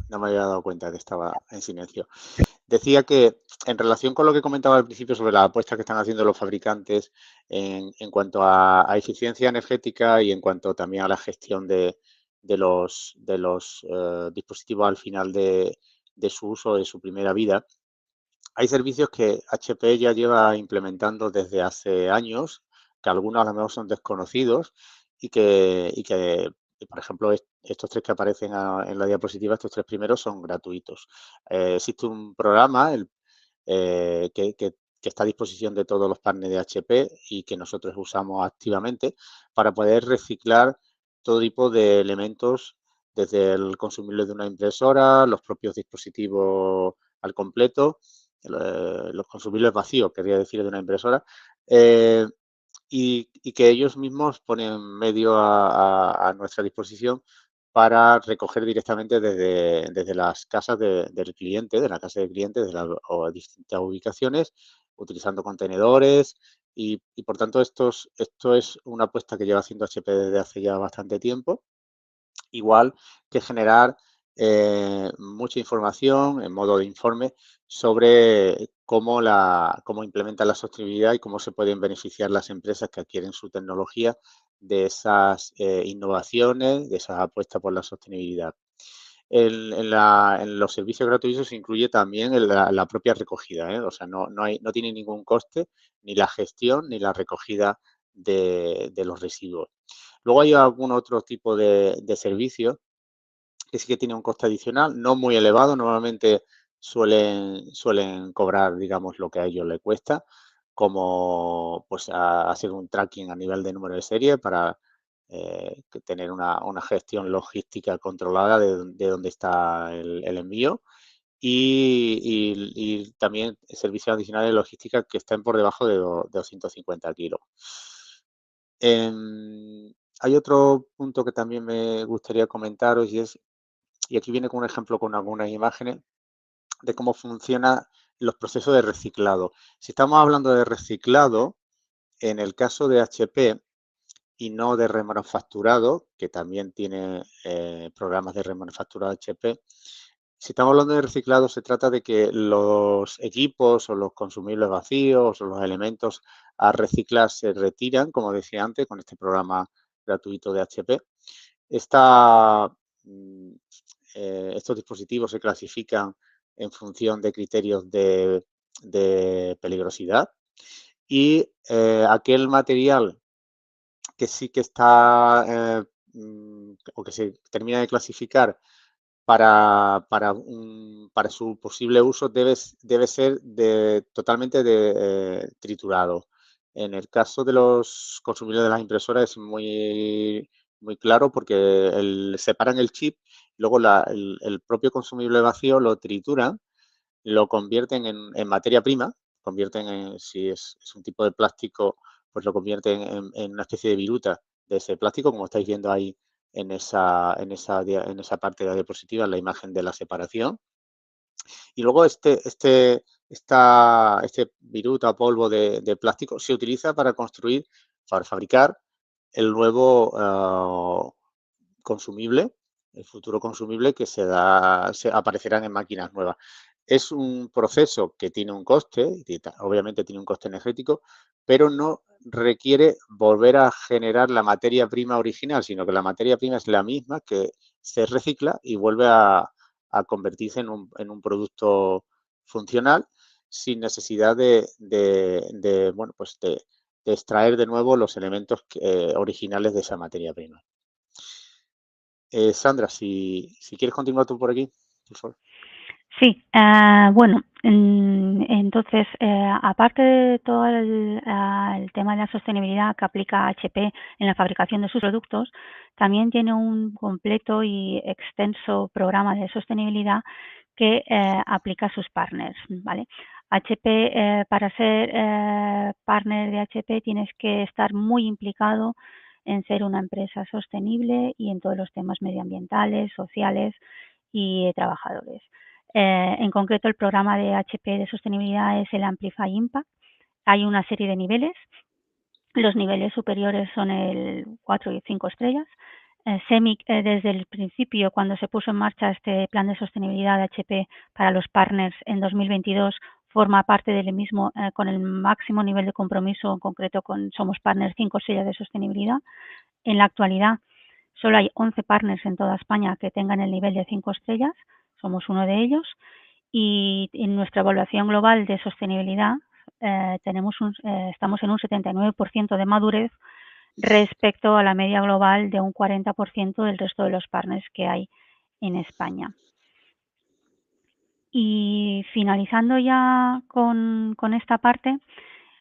No me había dado cuenta que estaba en silencio. Decía que en relación con lo que comentaba al principio sobre la apuesta que están haciendo los fabricantes en cuanto a eficiencia energética y en cuanto también a la gestión de los dispositivos al final de su uso, de su primera vida, hay servicios que HP ya lleva implementando desde hace años, que algunos a lo mejor son desconocidos y que por ejemplo, estos tres que aparecen en la diapositiva, estos tres primeros son gratuitos. Existe un programa que está a disposición de todos los partners de HP y que nosotros usamos activamente para poder reciclar todo tipo de elementos, desde el consumible de una impresora, los propios dispositivos al completo, los consumibles vacíos, quería decir, de una impresora, y que ellos mismos ponen medio a nuestra disposición para recoger directamente desde las casas del cliente, de la casa del cliente, o distintas ubicaciones, utilizando contenedores y por tanto esto es una apuesta que lleva haciendo HP desde hace ya bastante tiempo. Igual que generar mucha información en modo de informe sobre cómo implementan la sostenibilidad y cómo se pueden beneficiar las empresas que adquieren su tecnología de esas innovaciones, de esas apuestas por la sostenibilidad. En los servicios gratuitos se incluye también la propia recogida, ¿eh? O sea, no tiene ningún coste ni la gestión ni la recogida de los residuos. Luego hay algún otro tipo de servicios que sí que tiene un coste adicional, no muy elevado, normalmente suelen cobrar, digamos, lo que a ellos les cuesta, como pues hacer un tracking a nivel de número de serie para tener una gestión logística controlada de dónde está el envío y también servicios adicionales de logística que estén por debajo de 250 kilos. Hay otro punto que también me gustaría comentaros y aquí viene con un ejemplo con algunas imágenes de cómo funcionan los procesos de reciclado. Si estamos hablando de reciclado, en el caso de HP y no de remanufacturado, que también tiene programas de remanufacturado HP, Si estamos hablando de reciclado, se trata de que los equipos o los consumibles vacíos o los elementos a reciclar se retiran, como decía antes, con este programa gratuito de HP. Mm, estos dispositivos se clasifican en función de criterios de peligrosidad y aquel material que sí que está o que se termina de clasificar para su posible uso debe ser totalmente triturado. En el caso de los consumibles de las impresoras es muy, muy claro porque separan el chip, luego el propio consumible vacío lo trituran, lo convierten en materia prima, si es un tipo de plástico, pues lo convierten en una especie de viruta de ese plástico, como estáis viendo ahí en esa parte de la diapositiva, en la imagen de la separación. Y luego este viruta o polvo de plástico se utiliza para fabricar el nuevo consumible, el futuro consumible que aparecerán en máquinas nuevas. Es un proceso que tiene un coste, obviamente tiene un coste energético, pero no requiere volver a generar la materia prima original, sino que la materia prima es la misma que se recicla y vuelve a convertirse en un producto funcional sin necesidad de extraer de nuevo los elementos originales de esa materia prima. Sandra, si quieres continuar tú por aquí, por favor. Sí, bueno, entonces, aparte de todo el tema de la sostenibilidad que aplica HP en la fabricación de sus productos, también tiene un completo y extenso programa de sostenibilidad que aplica a sus partners, ¿vale? HP, para ser partner de HP tienes que estar muy implicado en ser una empresa sostenible y en todos los temas medioambientales, sociales y de trabajadores. En concreto, el programa de HP de sostenibilidad es el Amplify Impact. Hay una serie de niveles. Los niveles superiores son el 4 y 5 estrellas. CEMIC, desde el principio, cuando se puso en marcha este plan de sostenibilidad de HP para los partners en 2022, forma parte del mismo con el máximo nivel de compromiso, en concreto somos partners 5 estrellas de sostenibilidad. En la actualidad, solo hay 11 partners en toda España que tengan el nivel de 5 estrellas, somos uno de ellos, y en nuestra evaluación global de sostenibilidad estamos en un 79% de madurez respecto a la media global de un 40% del resto de los partners que hay en España. Y finalizando ya con esta parte,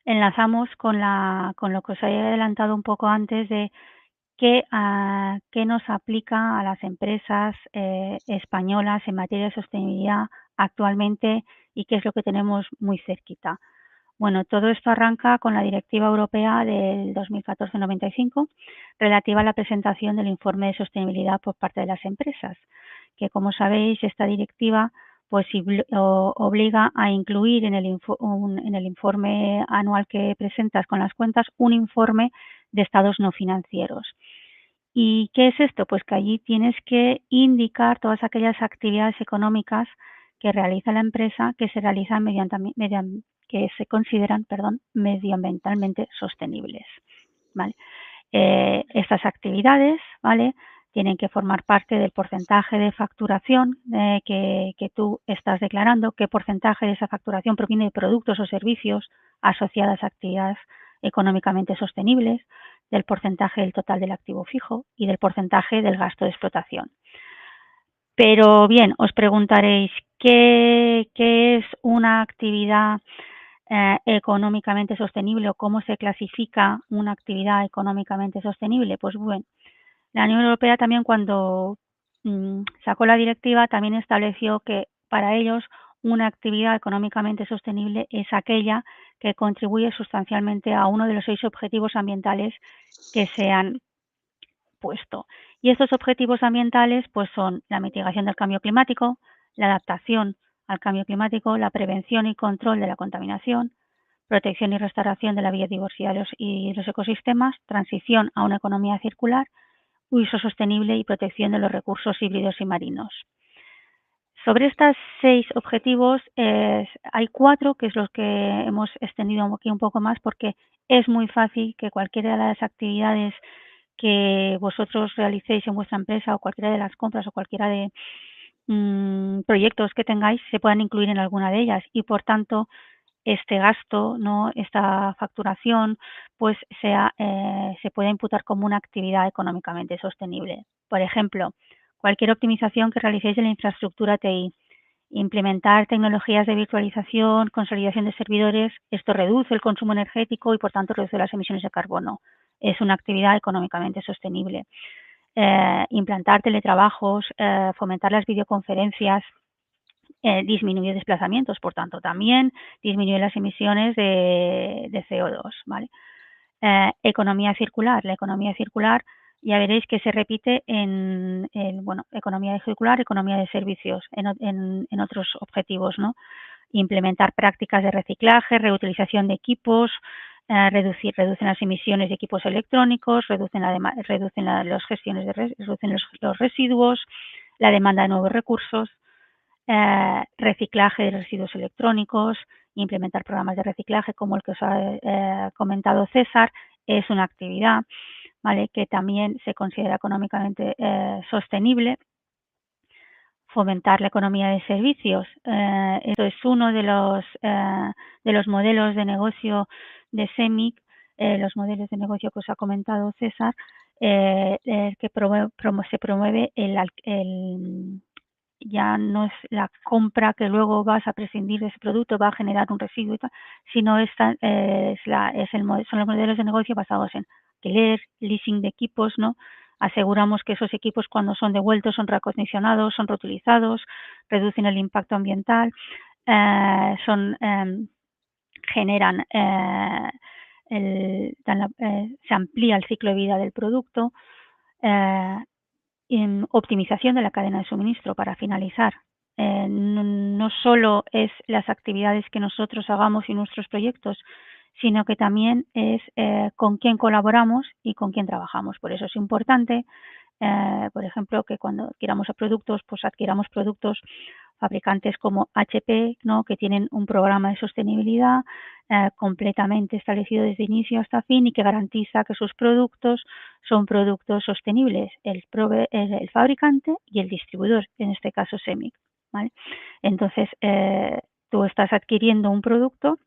enlazamos con lo que os he adelantado un poco antes de qué nos aplica a las empresas españolas en materia de sostenibilidad actualmente y qué es lo que tenemos muy cerquita. Bueno, todo esto arranca con la Directiva Europea del 2014-95 relativa a la presentación del informe de sostenibilidad por parte de las empresas, que como sabéis esta directiva pues obliga a incluir en el informe anual que presentas con las cuentas un informe de estados no financieros. ¿Y qué es esto? Pues que allí tienes que indicar todas aquellas actividades económicas que realiza la empresa que se realizan que se consideran, medioambientalmente sostenibles, ¿vale? Estas actividades, ¿vale?, tienen que formar parte del porcentaje de facturación que tú estás declarando, qué porcentaje de esa facturación proviene de productos o servicios asociados a actividades económicamente sostenibles, del porcentaje del total del activo fijo y del porcentaje del gasto de explotación. Pero bien, os preguntaréis, ¿qué es una actividad económicamente sostenible o cómo se clasifica una actividad económicamente sostenible? Pues bueno, la Unión Europea también cuando sacó la directiva también estableció que para ellos una actividad económicamente sostenible es aquella que contribuye sustancialmente a uno de los 6 objetivos ambientales que se han puesto. Y estos objetivos ambientales pues son la mitigación del cambio climático, la adaptación al cambio climático, la prevención y control de la contaminación, protección y restauración de la biodiversidad y los ecosistemas, transición a una economía circular, uso sostenible y protección de los recursos híbridos y marinos. Sobre estos 6 objetivos, hay 4 que es los que hemos extendido aquí un poco más, porque es muy fácil que cualquiera de las actividades que vosotros realicéis en vuestra empresa, o cualquiera de las compras, o cualquiera de proyectos que tengáis, se puedan incluir en alguna de ellas, y por tanto este gasto, ¿no?, esta facturación, pues se puede imputar como una actividad económicamente sostenible. Por ejemplo, cualquier optimización que realicéis de la infraestructura TI, implementar tecnologías de virtualización, consolidación de servidores, esto reduce el consumo energético y por tanto reduce las emisiones de carbono. Es una actividad económicamente sostenible. Implantar teletrabajos, fomentar las videoconferencias, disminuye desplazamientos, por tanto también disminuye las emisiones de CO2, ¿vale? Economía circular. La economía circular ya veréis que se repite en economía circular, economía de servicios, en otros objetivos, ¿no? Implementar prácticas de reciclaje, reutilización de equipos, reducen las emisiones de equipos electrónicos, reducen las gestiones reducen los residuos, la demanda de nuevos recursos, reciclaje de residuos electrónicos, implementar programas de reciclaje como el que os ha comentado César, es una actividad, ¿vale?, que también se considera económicamente sostenible. Fomentar la economía de servicios. Esto es uno de los modelos de negocio de CEMIC, los modelos de negocio que os ha comentado César, que se promueve ya no es la compra que luego vas a prescindir de ese producto, va a generar un residuo y tal, sino son los modelos de negocio basados en alquiler, leasing de equipos, ¿no? Aseguramos que esos equipos, cuando son devueltos, son reacondicionados, son reutilizados, reducen el impacto ambiental, generan, se amplía el ciclo de vida del producto. En optimización de la cadena de suministro, para finalizar. No solo es las actividades que nosotros hagamos y nuestros proyectos, sino que también es con quién colaboramos y con quién trabajamos. Por eso es importante, por ejemplo, que cuando adquiramos productos, pues adquiramos productos fabricantes como HP, ¿no?, que tienen un programa de sostenibilidad completamente establecido desde inicio hasta fin y que garantiza que sus productos son productos sostenibles, el fabricante y el distribuidor, en este caso CEMIC, ¿vale? Entonces, tú estás adquiriendo un producto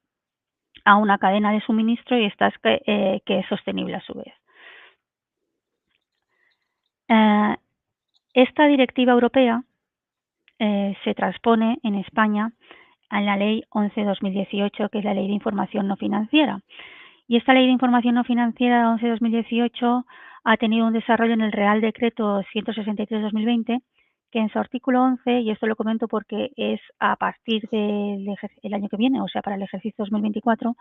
a una cadena de suministro y que es sostenible a su vez. Esta directiva europea se transpone en España en la Ley 11/2018, que es la Ley de Información No Financiera. Y esta Ley de Información No Financiera 11/2018 ha tenido un desarrollo en el Real Decreto 163/2020, que en su artículo 11, y esto lo comento porque es a partir del año que viene, o sea, para el ejercicio 2024,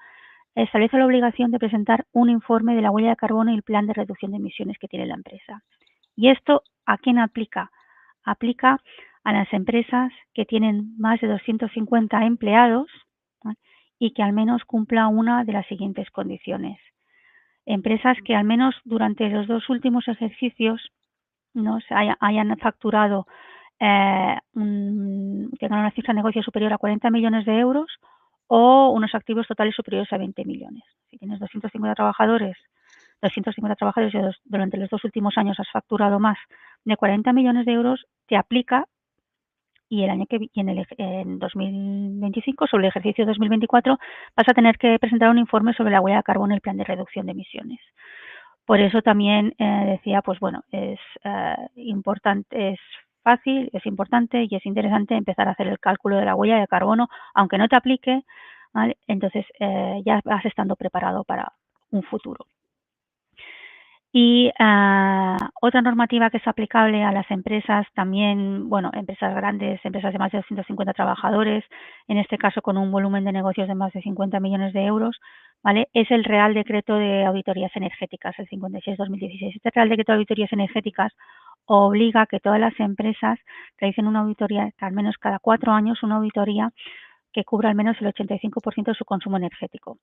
establece la obligación de presentar un informe de la huella de carbono y el plan de reducción de emisiones que tiene la empresa. ¿Y esto a quién aplica? Aplica a las empresas que tienen más de 250 empleados, ¿vale?, y que al menos cumpla una de las siguientes condiciones. Empresas que al menos durante los 2 últimos ejercicios no hayan facturado, tengan una cifra de negocio superior a 40 millones de euros o unos activos totales superiores a 20 millones. Si tienes 250 trabajadores y durante los 2 últimos años has facturado más de 40 millones de euros, te aplica, y en 2025, sobre el ejercicio 2024, vas a tener que presentar un informe sobre la huella de carbono y el plan de reducción de emisiones. Por eso también decía, pues bueno, es importante, es fácil, es importante y es interesante empezar a hacer el cálculo de la huella de carbono, aunque no te aplique, ¿vale? Entonces ya vas estando preparado para un futuro. Y otra normativa que es aplicable a las empresas también, bueno, empresas grandes, empresas de más de 250 trabajadores, en este caso con un volumen de negocios de más de 50 millones de euros, ¿vale?, es el Real Decreto de Auditorías Energéticas, el 56/2016. Este Real Decreto de Auditorías Energéticas obliga a que todas las empresas realicen una auditoría, que al menos cada 4 años, una auditoría que cubra al menos el 85% de su consumo energético.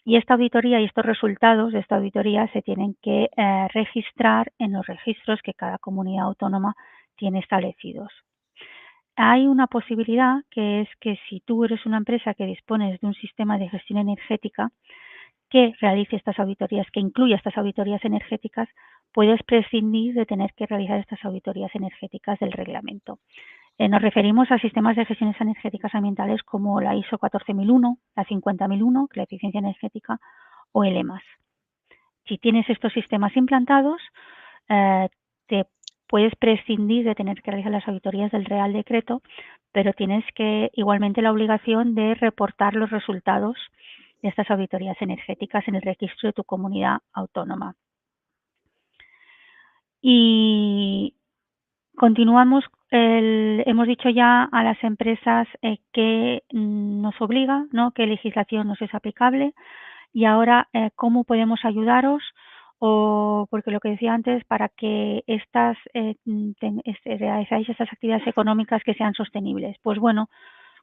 Y esta auditoría y estos resultados de esta auditoría se tienen que registrar en los registros que cada comunidad autónoma tiene establecidos. hay una posibilidad, que es que si tú eres una empresa que dispones de un sistema de gestión energética que realice estas auditorías, que incluya estas auditorías energéticas, puedes prescindir de tener que realizar estas auditorías energéticas del reglamento. Nos referimos a sistemas de gestiones energéticas ambientales como la ISO 14001, la 50001, la eficiencia energética, o el EMAS. Si tienes estos sistemas implantados, te puedes prescindir de tener que realizar las auditorías del Real Decreto, pero tienes que igualmente la obligación de reportar los resultados de estas auditorías energéticas en el registro de tu comunidad autónoma. Y continuamos, hemos dicho ya a las empresas que nos obliga, ¿no?, qué legislación nos es aplicable, y ahora cómo podemos ayudaros, o porque lo que decía antes, para que realizáis estas actividades económicas que sean sostenibles. Pues bueno,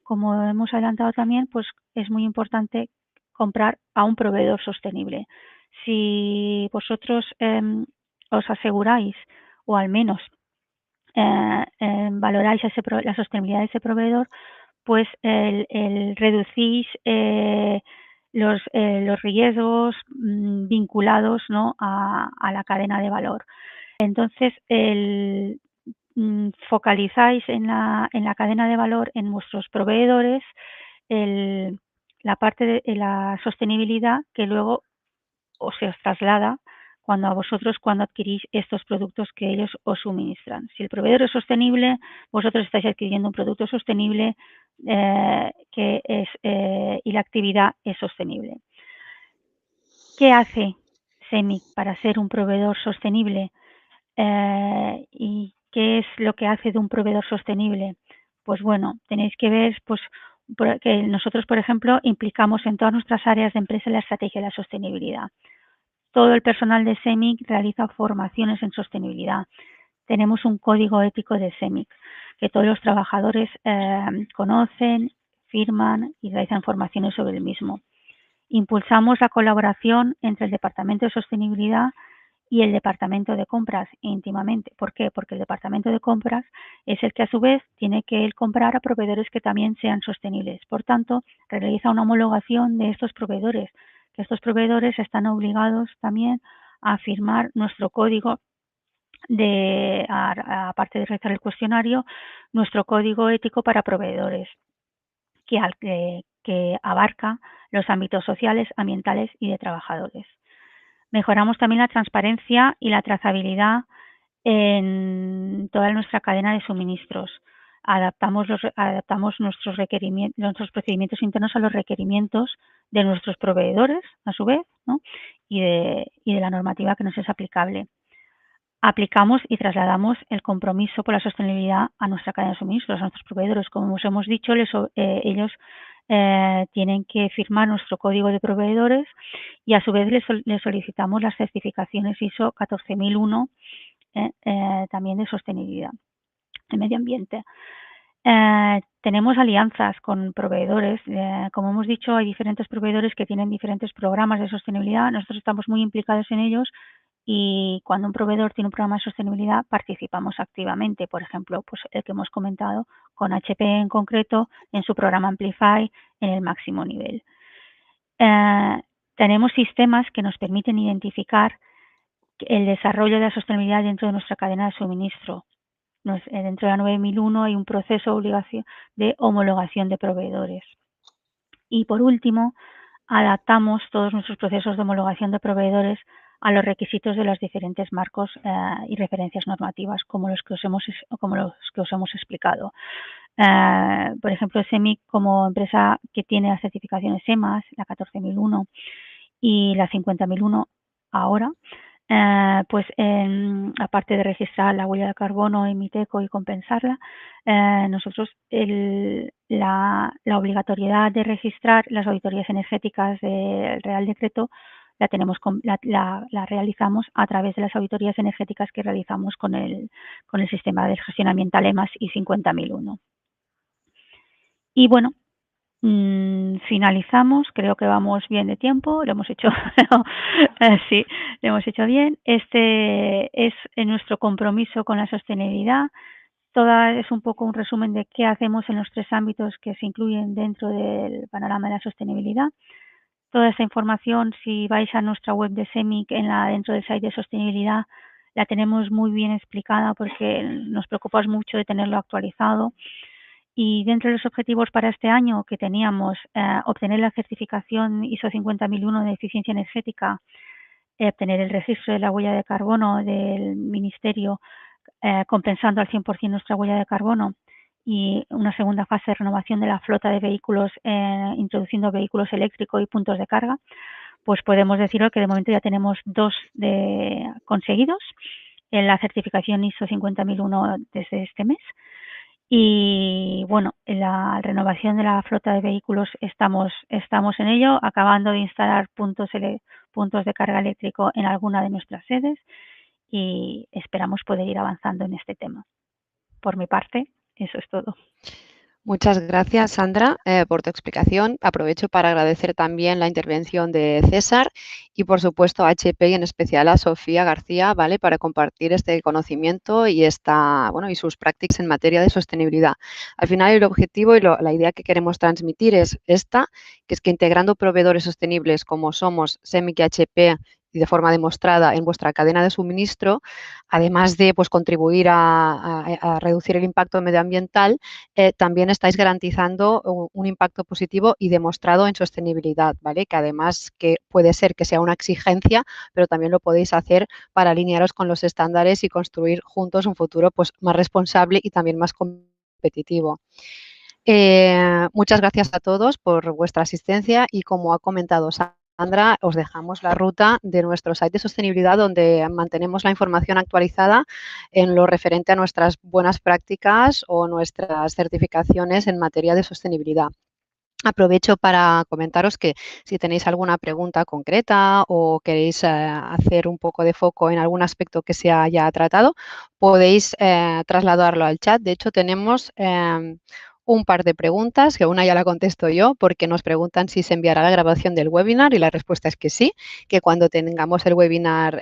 como hemos adelantado también, pues es muy importante comprar a un proveedor sostenible. Si vosotros os aseguráis, o al menos valoráis la sostenibilidad de ese proveedor, pues reducís los riesgos vinculados, ¿no?, a la cadena de valor. Entonces, focalizáis en la cadena de valor, en vuestros proveedores, la parte de la sostenibilidad, que luego se os traslada cuando adquirís estos productos que ellos os suministran. Si el proveedor es sostenible, vosotros estáis adquiriendo un producto sostenible y la actividad es sostenible. ¿Qué hace CEMIC para ser un proveedor sostenible? ¿Y qué es lo que hace de un proveedor sostenible? Pues bueno, tenéis que ver que nosotros, por ejemplo, implicamos en todas nuestras áreas de empresa la estrategia de la sostenibilidad. Todo el personal de CEMIC realiza formaciones en sostenibilidad. Tenemos un código ético de CEMIC que todos los trabajadores conocen, firman y realizan formaciones sobre el mismo. Impulsamos la colaboración entre el Departamento de Sostenibilidad y el Departamento de Compras íntimamente. ¿Por qué? Porque el Departamento de Compras es el que a su vez tiene que comprar a proveedores que también sean sostenibles. Por tanto, realiza una homologación de estos proveedores, que estos proveedores están obligados también a firmar nuestro código aparte de realizar el cuestionario, nuestro código ético para proveedores, que abarca los ámbitos sociales, ambientales y de trabajadores. Mejoramos también la transparencia y la trazabilidad en toda nuestra cadena de suministros. Adaptamos nuestros procedimientos internos a los requerimientos de nuestros proveedores, a su vez, ¿no?, y de la normativa que nos es aplicable. Aplicamos y trasladamos el compromiso por la sostenibilidad a nuestra cadena de suministros, a nuestros proveedores. Como os hemos dicho, ellos tienen que firmar nuestro código de proveedores, y a su vez les solicitamos las certificaciones ISO 14001 también de sostenibilidad, de medio ambiente. Tenemos alianzas con proveedores. Como hemos dicho, hay diferentes proveedores que tienen diferentes programas de sostenibilidad. Nosotros estamos muy implicados en ellos, y cuando un proveedor tiene un programa de sostenibilidad participamos activamente. Por ejemplo, pues el que hemos comentado con HP en concreto en su programa Amplify en el máximo nivel. Tenemos sistemas que nos permiten identificar el desarrollo de la sostenibilidad dentro de nuestra cadena de suministro. Dentro de la 9001 hay un proceso de homologación de proveedores. Y por último, adaptamos todos nuestros procesos de homologación de proveedores a los requisitos de los diferentes marcos y referencias normativas, como los que os hemos explicado. Por ejemplo, CEMIC, como empresa que tiene las certificaciones EMAS, la 14001 y la 50001 ahora, pues aparte de registrar la huella de carbono en MITECO y compensarla, nosotros la obligatoriedad de registrar las auditorías energéticas del Real Decreto la realizamos a través de las auditorías energéticas que realizamos con el sistema de gestión ambiental EMAS y 50001. Y bueno, finalizamos. Creo que vamos bien de tiempo. Lo hemos hecho, sí, lo hemos hecho bien. Este es nuestro compromiso con la sostenibilidad. Toda es un poco un resumen de qué hacemos en los 3 ámbitos que se incluyen dentro del panorama de la sostenibilidad. Toda esta información, si vais a nuestra web de CEMIC dentro del site de sostenibilidad, la tenemos muy bien explicada porque nos preocupamos mucho de tenerlo actualizado. Y dentro de los objetivos para este año que teníamos, obtener la certificación ISO 50001 de eficiencia energética, obtener el registro de la huella de carbono del Ministerio, compensando al 100% nuestra huella de carbono, y una segunda fase de renovación de la flota de vehículos, introduciendo vehículos eléctricos y puntos de carga, pues podemos deciros que de momento ya tenemos 2 conseguidos en la certificación ISO 50001 desde este mes. Y bueno, en la renovación de la flota de vehículos estamos en ello, acabando de instalar puntos de carga eléctrico en alguna de nuestras sedes y esperamos poder ir avanzando en este tema. Por mi parte, eso es todo. Muchas gracias, Sandra, por tu explicación. Aprovecho para agradecer también la intervención de César y, por supuesto, a HP y en especial a Sofía García, ¿vale?, para compartir este conocimiento y y sus prácticas en materia de sostenibilidad. Al final, el objetivo y la idea que queremos transmitir es esta, que es que integrando proveedores sostenibles como somos CEMIC y HP y de forma demostrada en vuestra cadena de suministro, además de contribuir a reducir el impacto medioambiental, también estáis garantizando un impacto positivo y demostrado en sostenibilidad, ¿vale? Que además que puede ser que sea una exigencia, pero también lo podéis hacer para alinearos con los estándares y construir juntos un futuro más responsable y también más competitivo. Muchas gracias a todos por vuestra asistencia y, como ha comentado Sandra, os dejamos la ruta de nuestro site de sostenibilidad, donde mantenemos la información actualizada en lo referente a nuestras buenas prácticas o nuestras certificaciones en materia de sostenibilidad. Aprovecho para comentaros que si tenéis alguna pregunta concreta o queréis hacer un poco de foco en algún aspecto que se haya tratado, podéis trasladarlo al chat. De hecho, tenemos un par de preguntas, que una ya la contesto yo, porque nos preguntan si se enviará la grabación del webinar y la respuesta es que sí, que cuando tengamos el webinar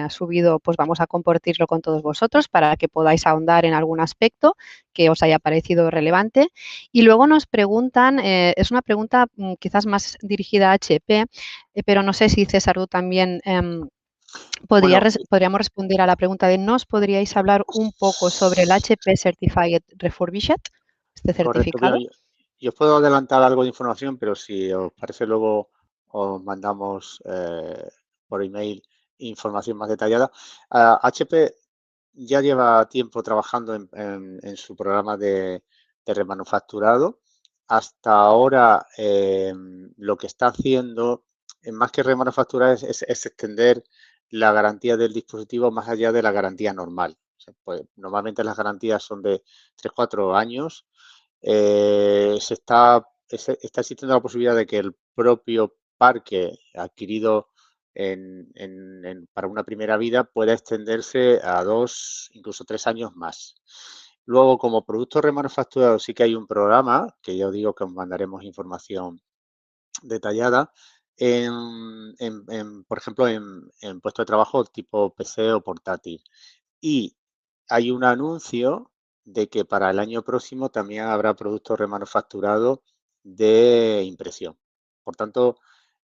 subido, pues vamos a compartirlo con todos vosotros para que podáis ahondar en algún aspecto que os haya parecido relevante. Y luego nos preguntan, es una pregunta quizás más dirigida a HP, pero no sé si César tú también podríamos responder a la pregunta de ¿nos podríais hablar un poco sobre el HP Certified Refurbished, este certificado? Correcto. Yo os puedo adelantar algo de información, pero si os parece luego os mandamos por email información más detallada. HP ya lleva tiempo trabajando en su programa de remanufacturado. Hasta ahora lo que está haciendo, más que remanufacturar, es extender la garantía del dispositivo más allá de la garantía normal. O sea, pues, normalmente las garantías son de 3-4 años. Está existiendo la posibilidad de que el propio parque adquirido para una primera vida pueda extenderse a 2, incluso 3 años más. Luego, como producto remanufacturado, sí que hay un programa, que ya os digo que os mandaremos información detallada, por ejemplo, en puestos de trabajo tipo PC o portátil. Y hay un anuncio de que para el año próximo también habrá productos remanufacturados de impresión. Por tanto,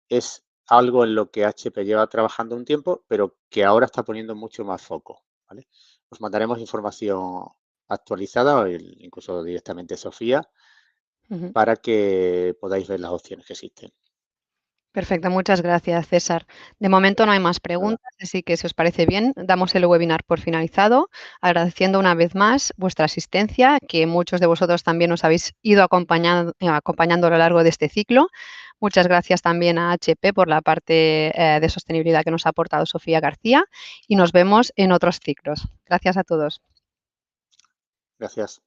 es algo en lo que HP lleva trabajando un tiempo, pero que ahora está poniendo mucho más foco, ¿vale? Os mandaremos información actualizada, incluso directamente Sofía, para que podáis ver las opciones que existen. Perfecto, muchas gracias, César. De momento no hay más preguntas, así que si os parece bien, damos el webinar por finalizado, agradeciendo una vez más vuestra asistencia, que muchos de vosotros también nos habéis ido acompañando a lo largo de este ciclo. Muchas gracias también a HP por la parte de sostenibilidad que nos ha aportado Sofía García y nos vemos en otros ciclos. Gracias a todos. Gracias.